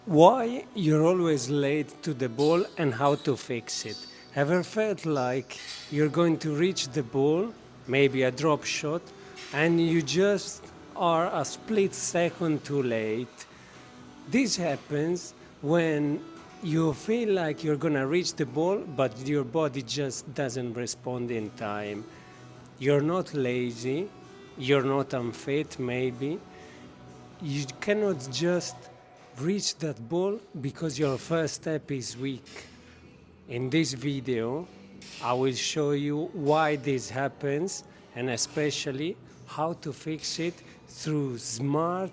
Why you're always late to the ball and how to fix it. Ever felt like you're going to reach the ball, maybe a drop shot, and you just are a split second too late? This happens when you feel like you're gonna reach the ball, but your body just doesn't respond in time. You're not lazy, you're not unfit, maybe. You cannot just reach that ball because your first step is weak. In this video, I will show you why this happens and especially how to fix it through smart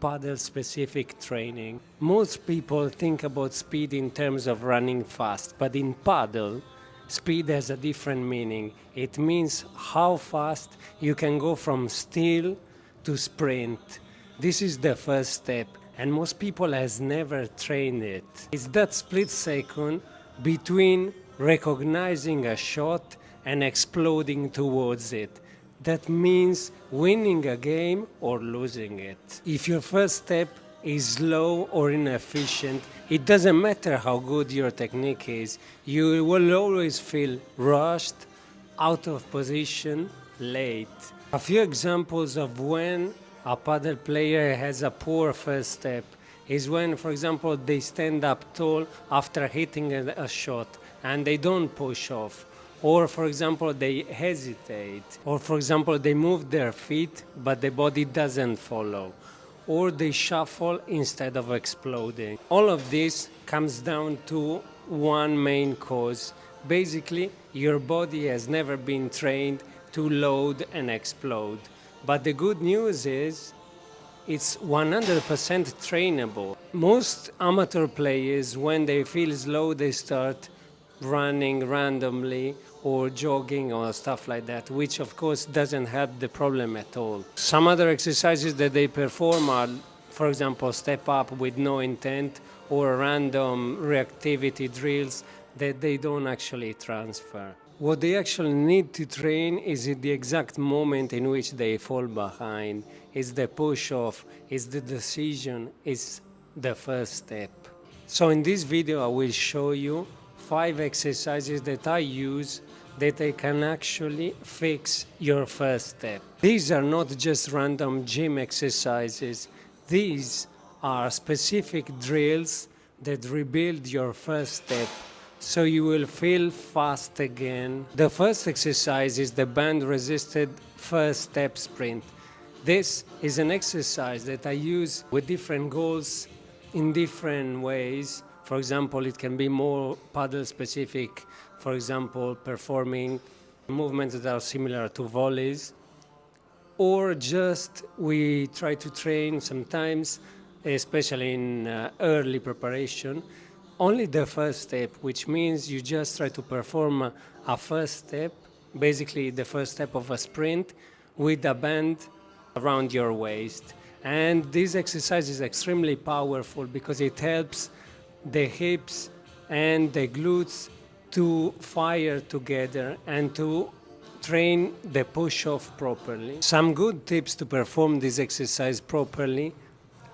paddle specific training. Most people think about speed in terms of running fast, but in paddle, speed has a different meaning. It means how fast you can go from still to sprint. This is the first step, and most people has never trained it. It's that split second between recognizing a shot and exploding towards it. That means winning a game or losing it. If your first step is slow or inefficient, it doesn't matter how good your technique is, you will always feel rushed, out of position, late. A few examples of when a paddle player has a poor first step is when, for example, they stand up tall after hitting a shot and they don't push off. Or, for example, they hesitate. Or, for example, they move their feet but the body doesn't follow. Or they shuffle instead of exploding. All of this comes down to one main cause. Basically, your body has never been trained to load and explode. But the good news is it's 100% trainable. Most amateur players, when they feel slow, they start running randomly or jogging or stuff like that, which of course doesn't help the problem at all. Some other exercises that they perform are, for example, step up with no intent or random reactivity drills that they don't actually transfer. What they actually need to train is at the exact moment in which they fall behind. It's the push-off, it's the decision, it's the first step. So in this video I will show you 5 exercises that I use that I can actually fix your first step. These are not just random gym exercises. These are specific drills that rebuild your first step so you will feel fast again. The first exercise is the band resisted first step sprint. This is an exercise that I use with different goals in different ways. For example, it can be more paddle specific, for example, performing movements that are similar to volleys, or just we try to train sometimes, especially in early preparation, only the first step, which means you just try to perform a first step, basically the first step of a sprint with a band around your waist. And this exercise is extremely powerful because it helps the hips and the glutes to fire together and to train the push-off properly. Some good tips to perform this exercise properly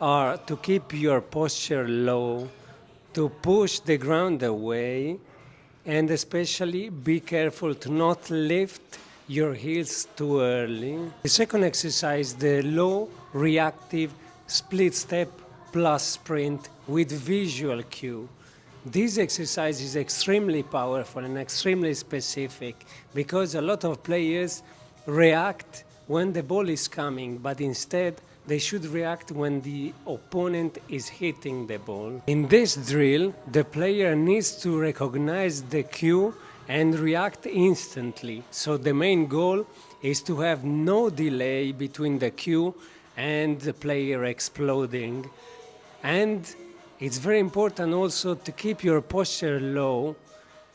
are to keep your posture low, to push the ground away, and especially be careful to not lift your heels too early. The second exercise, the low reactive split step plus sprint with visual cue. This exercise is extremely powerful and extremely specific because a lot of players react when the ball is coming, but instead they should react when the opponent is hitting the ball. In this drill, the player needs to recognize the cue and react instantly. So the main goal is to have no delay between the cue and the player exploding. And it's very important also to keep your posture low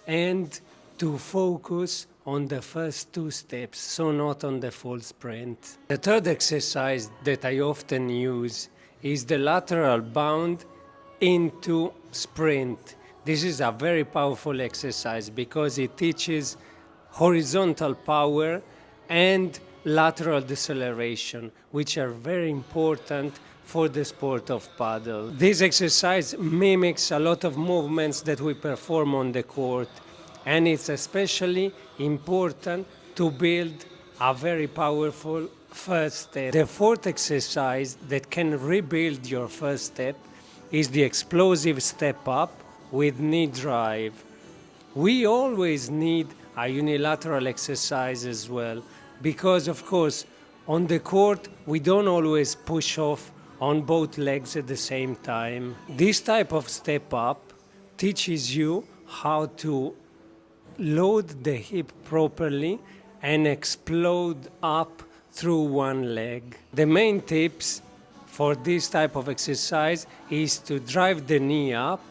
and to focus on the first 2 steps, so not on the full sprint. The third exercise that I often use is the lateral bound into sprint. This is a very powerful exercise because it teaches horizontal power and lateral deceleration, which are very important for the sport of paddle. This exercise mimics a lot of movements that we perform on the court, and it's especially important to build a very powerful first step. The fourth exercise that can rebuild your first step is the explosive step up with knee drive. We always need a unilateral exercise as well, because of course on the court we don't always push off on both legs at the same time. This type of step up teaches you how to load the hip properly and explode up through one leg. The main tips for this type of exercise is to drive the knee up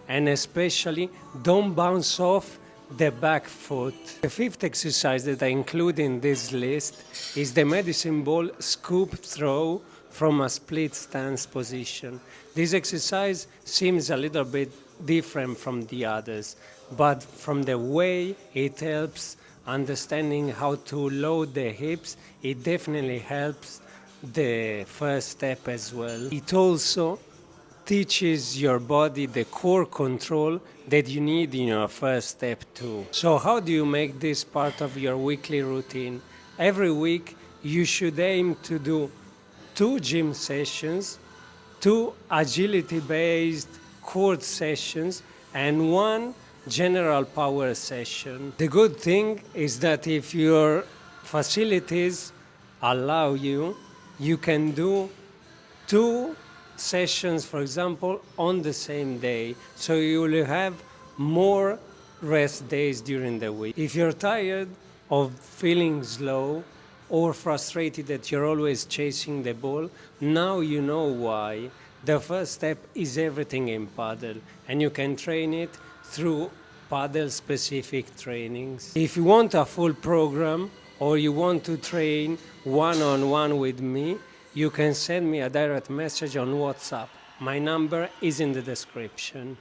and especially don't bounce off the back foot. The fifth exercise that I include in this list is the medicine ball scoop throw from a split stance position. This exercise seems a little bit different from the others, but from the way it helps understanding how to load the hips, it definitely helps the first step as well. It also teaches your body the core control that you need in your first step too. So how do you make this part of your weekly routine? Every week you should aim to do 2 gym sessions, 2 agility-based court sessions, and 1 general power session. The good thing is that if your facilities allow you, you can do 2 sessions, for example, on the same day, so you will have more rest days during the week. If you're tired of feeling slow or frustrated that you're always chasing the ball, now you know why. The first step is everything in Padel, and you can train it through Padel-specific trainings. If you want a full program or you want to train one-on-one with me, you can send me a direct message on WhatsApp. My number is in the description.